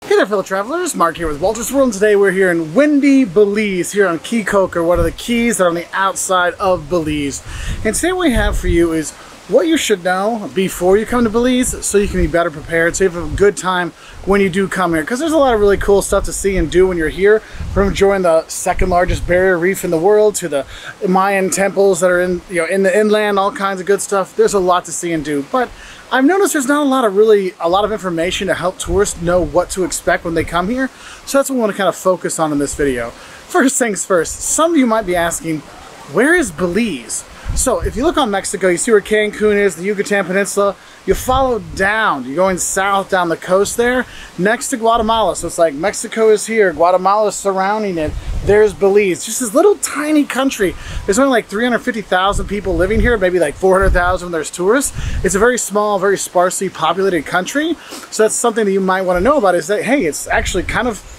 Hey there, fellow travelers. Mark here with Walter's World, and today we're here in windy Belize, here on Caye Caulker, one of the keys that are on the outside of Belize. And today what we have for you is what you should know before you come to Belize so you can be better prepared, so you have a good time when you do come here. Because there's a lot of really cool stuff to see and do when you're here, from enjoying the second largest barrier reef in the world to the Mayan temples that are in the inland, all kinds of good stuff. There's a lot to see and do. But I've noticed there's not a lot of information to help tourists know what to expect when they come here. So that's what we want to kind of focus on in this video. First things first, some of you might be asking, where is Belize? So if you look on Mexico, you see where Cancun is, the Yucatan Peninsula. You follow down, you're going south down the coast there, next to Guatemala. So it's like Mexico is here, Guatemala is surrounding it. There's Belize, just this little tiny country. There's only like 350,000 people living here, maybe like 400,000 when there's tourists. It's a very small, very sparsely populated country. So that's something that you might want to know about, is that, hey, it's actually kind of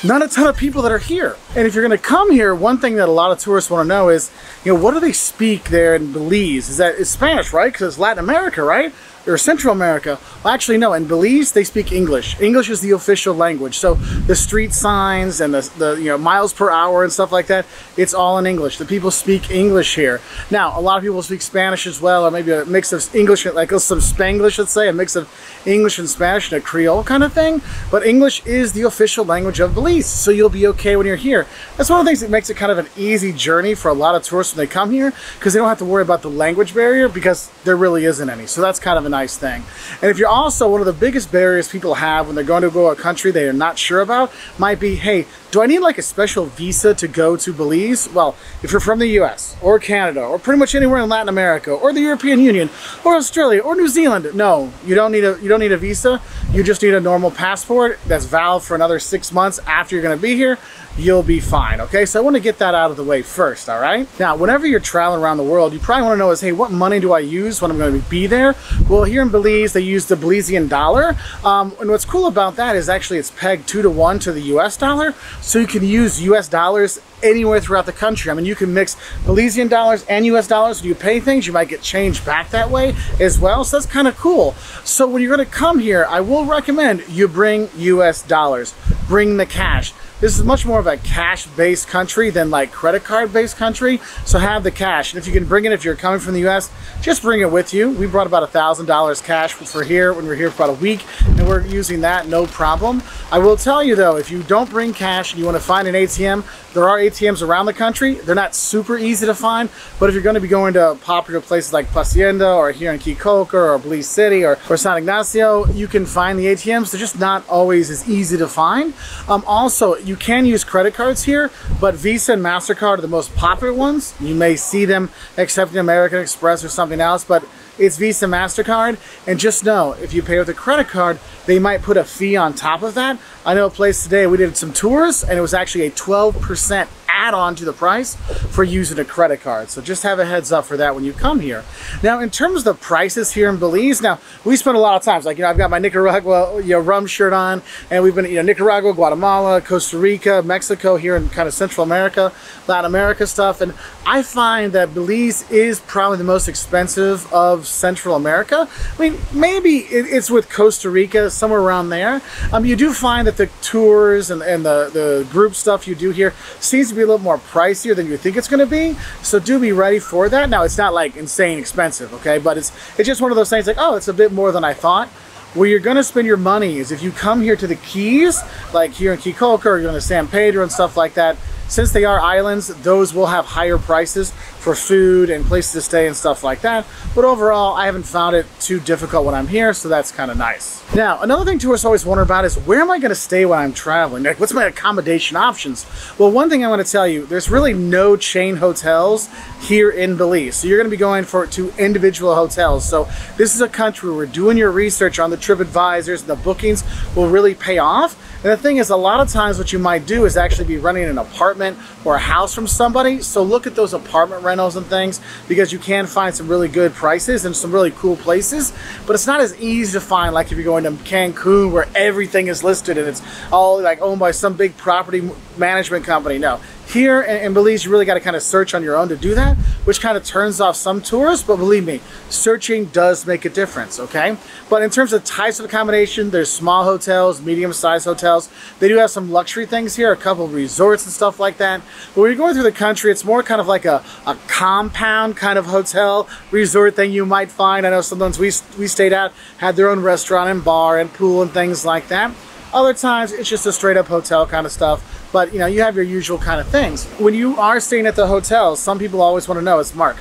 not a ton of people that are here. And if you're going to come here, one thing that a lot of tourists want to know is, what do they speak there in Belize? It's Spanish, right? Because it's Latin America, right? Or Central America. Well, actually, no. In Belize, they speak English. English is the official language. So the street signs and the miles per hour and stuff like that, it's all in English. The people speak English here. Now, a lot of people speak Spanish as well, or maybe a mix of English, like some Spanglish, let's say, a mix of English and Spanish and a Creole kind of thing. But English is the official language of Belize, so you'll be okay when you're here. That's one of the things that makes it kind of an easy journey for a lot of tourists when they come here, because they don't have to worry about the language barrier, because there really isn't any. So that's kind of a nice thing. And if you're also, one of the biggest barriers people have when they're going to go to a country they are not sure about might be, hey, do I need like a special visa to go to Belize? Well, if you're from the US or Canada or pretty much anywhere in Latin America or the European Union or Australia or New Zealand, no, you don't need a visa. You just need a normal passport that's valid for another 6 months after you're going to be here. You'll be fine, okay? So I want to get that out of the way first, all right? Now, whenever you're traveling around the world, you probably want to know is, hey, what money do I use when I'm going to be there? Well, here in Belize, they use the Belizean dollar. And what's cool about that is actually it's pegged 2 to 1 to the US dollar. So you can use US dollars anywhere throughout the country. I mean, you can mix Belizean dollars and US dollars. When you pay things, you might get changed back that way as well. So that's kind of cool. So when you're going to come here, I will recommend you bring US dollars. Bring the cash. This is much more of a cash-based country than like credit card-based country. So have the cash. And if you can bring it, if you're coming from the US, just bring it with you. We brought about $1,000 cash for here when we were here for about a week, and we're using that no problem. I will tell you though, if you don't bring cash and you want to find an ATM, there are ATMs around the country. They're not super easy to find, but if you're going to be going to popular places like Hacienda or here in Caye Caulker or Belize City or San Ignacio, you can find the ATMs. They're just not always as easy to find. Also, you can use credit cards here, but Visa and MasterCard are the most popular ones. You may see them accepting American Express or something else, but it's Visa, MasterCard, and just know, if you pay with a credit card, they might put a fee on top of that. I know a place today, we did some tours, and it was actually a 12% add-on to the price for using a credit card. So just have a heads up for that when you come here. Now, in terms of the prices here in Belize, now, we spend a lot of times, like, I've got my Nicaragua, rum shirt on, and we've been, Nicaragua, Guatemala, Costa Rica, Mexico, here in kind of Central America, Latin America stuff, and I find that Belize is probably the most expensive of Central America. I mean, maybe it's with Costa Rica, somewhere around there. You do find that the tours and the group stuff you do here seems to be a little more pricier than you think it's going to be. So do be ready for that. Now, it's not like insane expensive, okay? But it's just one of those things like, oh, it's a bit more than I thought. Where you're going to spend your money is if you come here to the Keys, like here in Caye Caulker, or you're going to San Pedro and stuff like that. Since they are islands, those will have higher prices for food and places to stay and stuff like that. But overall, I haven't found it too difficult when I'm here, so that's kind of nice. Now, another thing tourists always wonder about is, where am I going to stay when I'm traveling? Like, what's my accommodation options? Well, one thing I want to tell you, there's really no chain hotels here in Belize. So you're going to be going to individual hotels. So this is a country where doing your research on the TripAdvisors and the bookings will really pay off. And the thing is, a lot of times what you might do is actually be renting an apartment or a house from somebody. So look at those apartment rentals and things, because you can find some really good prices and some really cool places. But it's not as easy to find like if you're going to Cancun, where everything is listed and it's all like owned by some big property management company. No, Here in Belize, you really got to kind of search on your own to do that, which kind of turns off some tourists, but believe me, searching does make a difference, okay? But in terms of types of accommodation, there's small hotels, medium-sized hotels. They do have some luxury things here, a couple of resorts and stuff like that. But when you're going through the country, it's more kind of like a compound kind of hotel resort thing you might find. I know sometimes we stayed out, had their own restaurant and bar and pool and things like that. Other times, it's just a straight up hotel kind of stuff. But you know, you have your usual kind of things. When you are staying at the hotels, some people always want to know is, Mark,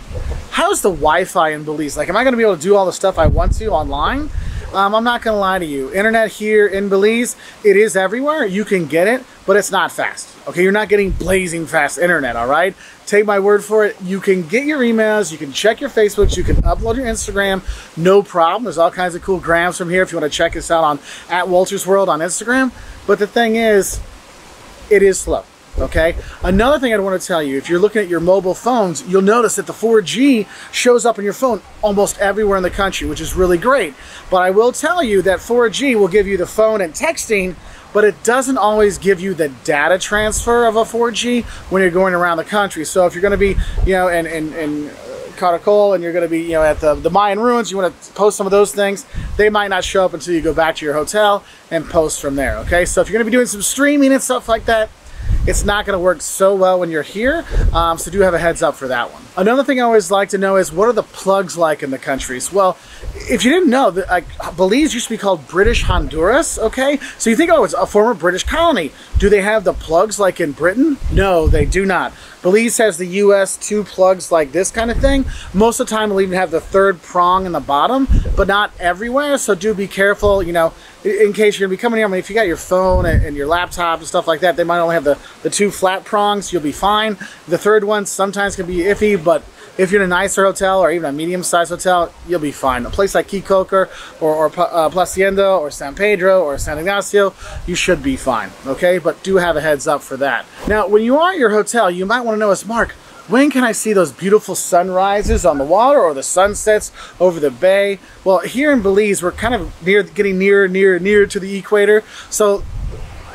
how's the Wi-Fi in Belize? Like, am I going to be able to do all the stuff I want to online? I'm not going to lie to you. Internet here in Belize, it is everywhere. You can get it, but it's not fast. Okay, you're not getting blazing fast internet, all right? Take my word for it. You can get your emails, you can check your Facebooks, you can upload your Instagram, no problem. There's all kinds of cool grams from here if you want to check us out on @WaltersWorld on Instagram. But the thing is, it is slow. Okay. Another thing I want to tell you, if you're looking at your mobile phones, you'll notice that the 4G shows up on your phone almost everywhere in the country, which is really great. But I will tell you that 4G will give you the phone and texting, but it doesn't always give you the data transfer of a 4G when you're going around the country. So if you're going to be, you know, in Caracol and you're going to be, you know, at the Mayan ruins, you want to post some of those things, they might not show up until you go back to your hotel and post from there. Okay. So if you're going to be doing some streaming and stuff like that, it's not going to work so well when you're here, so do have a heads up for that one. Another thing I always like to know is, what are the plugs like in the countries? Well, if you didn't know, Belize used to be called British Honduras, okay? So you think, oh, it's a former British colony. Do they have the plugs like in Britain? No, they do not. Belize has the US 2 plugs like this kind of thing. Most of the time, we'll even have the third prong in the bottom, but not everywhere, so do be careful, you know, in case you're going to be coming here. I mean, if you got your phone and your laptop and stuff like that, they might only have the 2 flat prongs. You'll be fine. The third one sometimes can be iffy, but if you're in a nicer hotel or even a medium-sized hotel, you'll be fine. A place like Key Coker or Placienda or San Pedro or San Ignacio, you should be fine, okay? But do have a heads up for that. Now, when you are at your hotel, you might want to know is, Mark, when can I see those beautiful sunrises on the water or the sunsets over the bay? Well, here in Belize, we're kind of getting nearer to the equator. So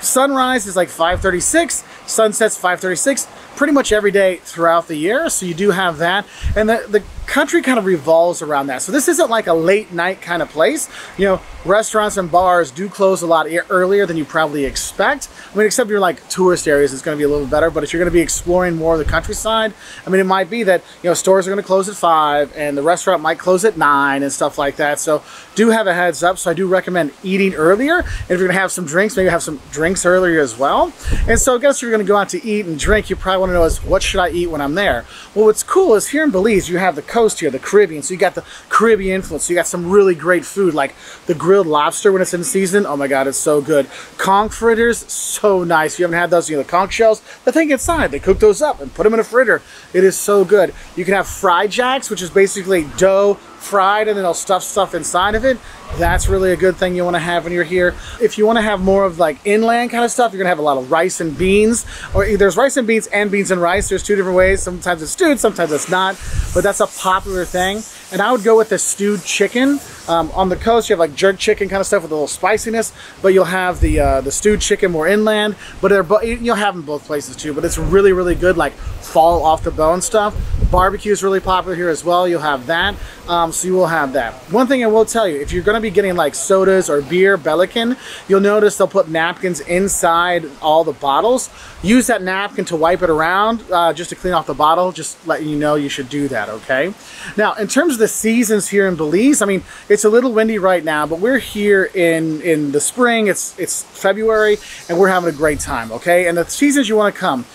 sunrise is like 5:36, sunset's 5:36, pretty much every day throughout the year. So you do have that. And the country kind of revolves around that. So this isn't like a late night kind of place. You know, restaurants and bars do close a lot earlier than you probably expect. I mean, except you're like tourist areas, it's going to be a little better. But if you're going to be exploring more of the countryside, I mean, it might be that, you know, stores are going to close at 5 and the restaurant might close at 9 and stuff like that. So do have a heads up. So I do recommend eating earlier. And if you're going to have some drinks, maybe have some drinks earlier as well. And so I guess if you're going to go out to eat and drink, you probably want to know is, what should I eat when I'm there? Well, what's cool is here in Belize, you have the coast here, the Caribbean. So you got the Caribbean influence. So you got some really great food, like the grilled lobster when it's in season. Oh my God, it's so good. Conch fritters, so nice. If you haven't had those, you know, the conch shells, the thing inside, they cook those up and put them in a fritter. It is so good. You can have fried jacks, which is basically dough fried and then they'll stuff stuff inside of it. That's really a good thing you want to have when you're here. If you want to have more of like inland kind of stuff, you're gonna have a lot of rice and beans, or there's rice and beans and rice. There's 2 different ways. Sometimes it's stewed, sometimes it's not, but that's a popular thing. And I would go with the stewed chicken. On the coast, you have like jerk chicken kind of stuff with a little spiciness, but you'll have the stewed chicken more inland. But you'll have them both places too. But it's really, really good, like fall off the bone stuff. Barbecue is really popular here as well. You'll have that. So you will have that. One thing I will tell you, if you're going to be getting like sodas or beer, Belican, you'll notice they'll put napkins inside all the bottles. Use that napkin to wipe it around just to clean off the bottle. Just letting you know you should do that, okay? Now, in terms of the seasons here in Belize, I mean, it's a little windy right now, but we're here in the spring. It's February, and we're having a great time, okay? And the seasons you want to come,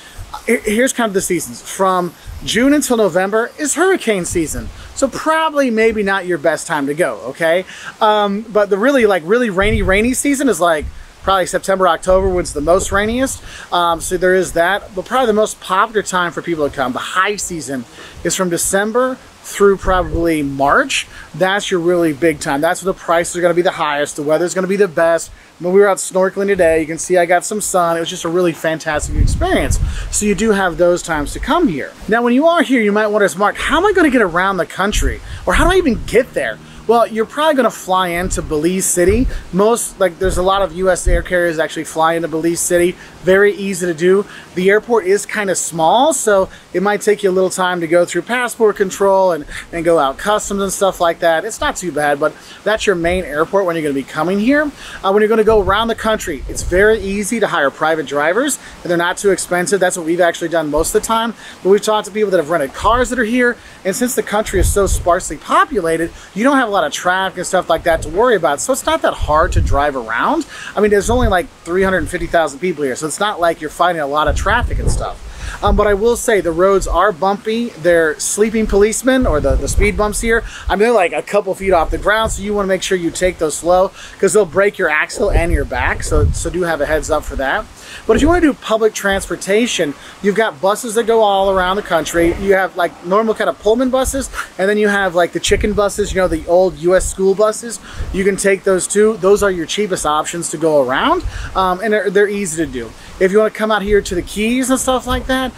here's kind of the seasons. From June until November is hurricane season. So probably maybe not your best time to go, okay? But the really rainy season is like probably September, October, when it's the most rainiest. So there is that. But probably the most popular time for people to come, the high season, is from December through probably March. That's your really big time. That's when the prices are going to be the highest. The weather's going to be the best. When we were out snorkeling today, you can see I got some sun. It was just a really fantastic experience. So you do have those times to come here. Now, when you are here, you might wonder, Mark, how am I going to get around the country? Or how do I even get there? Well, you're probably going to fly into Belize City. There's a lot of U.S. air carriers actually fly into Belize City. Very easy to do. The airport is kind of small, so it might take you a little time to go through passport control and go out customs and stuff like that. It's not too bad, but that's your main airport when you're going to be coming here. When you're going to go around the country, it's very easy to hire private drivers, and they're not too expensive. That's what we've actually done most of the time. But we've talked to people that have rented cars that are here, and since the country is so sparsely populated, you don't have a lot of traffic and stuff like that to worry about, so it's not that hard to drive around. I mean, there's only like 350,000 people here, so it's not like you're finding a lot of traffic and stuff. But I will say the roads are bumpy. They're sleeping policemen, or the speed bumps here. I mean, they're like a couple feet off the ground, so you want to make sure you take those slow because they'll break your axle and your back. So do have a heads up for that. But if you want to do public transportation, you've got buses that go all around the country. You have like normal kind of Pullman buses, and then you have like the chicken buses, you know, the old US school buses. You can take those too. Those are your cheapest options to go around, and they're easy to do. If you want to come out here to the Keys and stuff like that,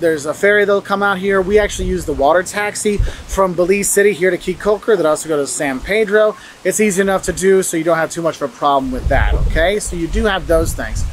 there's a ferry that'll come out here. We actually use the water taxi from Belize City here to Caye Caulker that also go to San Pedro. It's easy enough to do, so you don't have too much of a problem with that, okay? So you do have those things.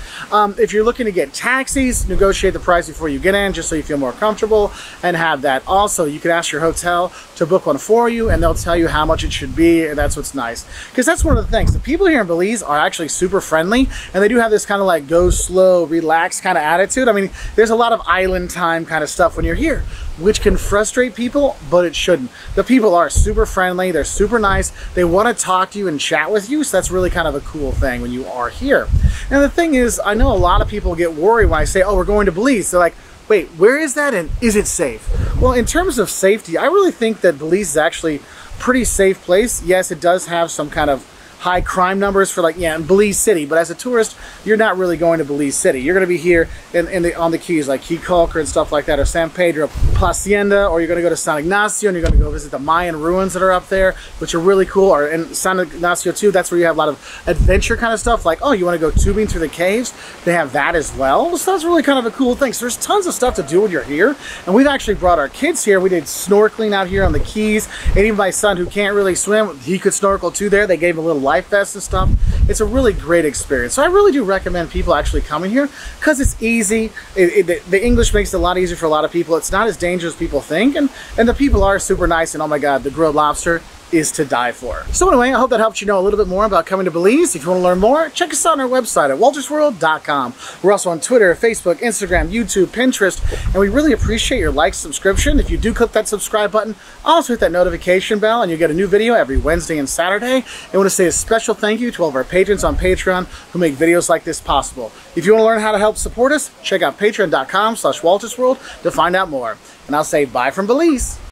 If you're looking to get taxis, negotiate the price before you get in just so you feel more comfortable and have that. Also, you can ask your hotel to book one for you, and they'll tell you how much it should be, and that's what's nice. Because that's one of the things. The people here in Belize are actually super friendly, and they do have this kind of like go slow, relax kind of attitude. I mean, there's a lot of island time kind of stuff when you're here, which can frustrate people, but it shouldn't. The people are super friendly, they're super nice, they want to talk to you and chat with you, so that's really kind of a cool thing when you are here. And the thing is, I know a lot of people get worried when I say, oh, we're going to Belize. They're like, wait, where is that and is it safe? Well, in terms of safety, I really think that Belize is actually a pretty safe place. Yes, it does have some kind of high crime numbers for like, yeah, in Belize City, but as a tourist, you're not really going to Belize City. You're going to be here on the Keys, like Caye Caulker and stuff like that, or San Pedro, Placienda, or you're going to go to San Ignacio, and you're going to go visit the Mayan ruins that are up there, which are really cool. Or in San Ignacio too, that's where you have a lot of adventure kind of stuff, like, oh, you want to go tubing through the caves? They have that as well. So that's really kind of a cool thing. So there's tons of stuff to do when you're here, and we've actually brought our kids here. We did snorkeling out here on the Keys, and even my son, who can't really swim, he could snorkel too there. They gave him a little life vest and stuff. It's a really great experience. So I really do recommend people actually coming here because it's easy. The English makes it a lot easier for a lot of people. It's not as dangerous as people think, and the people are super nice, and oh my God, the grilled lobster is to die for. So anyway, I hope that helped you know a little bit more about coming to Belize. If you want to learn more, check us out on our website at waltersworld.com. We're also on Twitter, Facebook, Instagram, YouTube, Pinterest, and we really appreciate your like, subscription. If you do click that subscribe button, also hit that notification bell, and you get a new video every Wednesday and Saturday. I want to say a special thank you to all of our patrons on Patreon who make videos like this possible. If you want to learn how to help support us, check out patreon.com/waltersworld to find out more. And I'll say bye from Belize.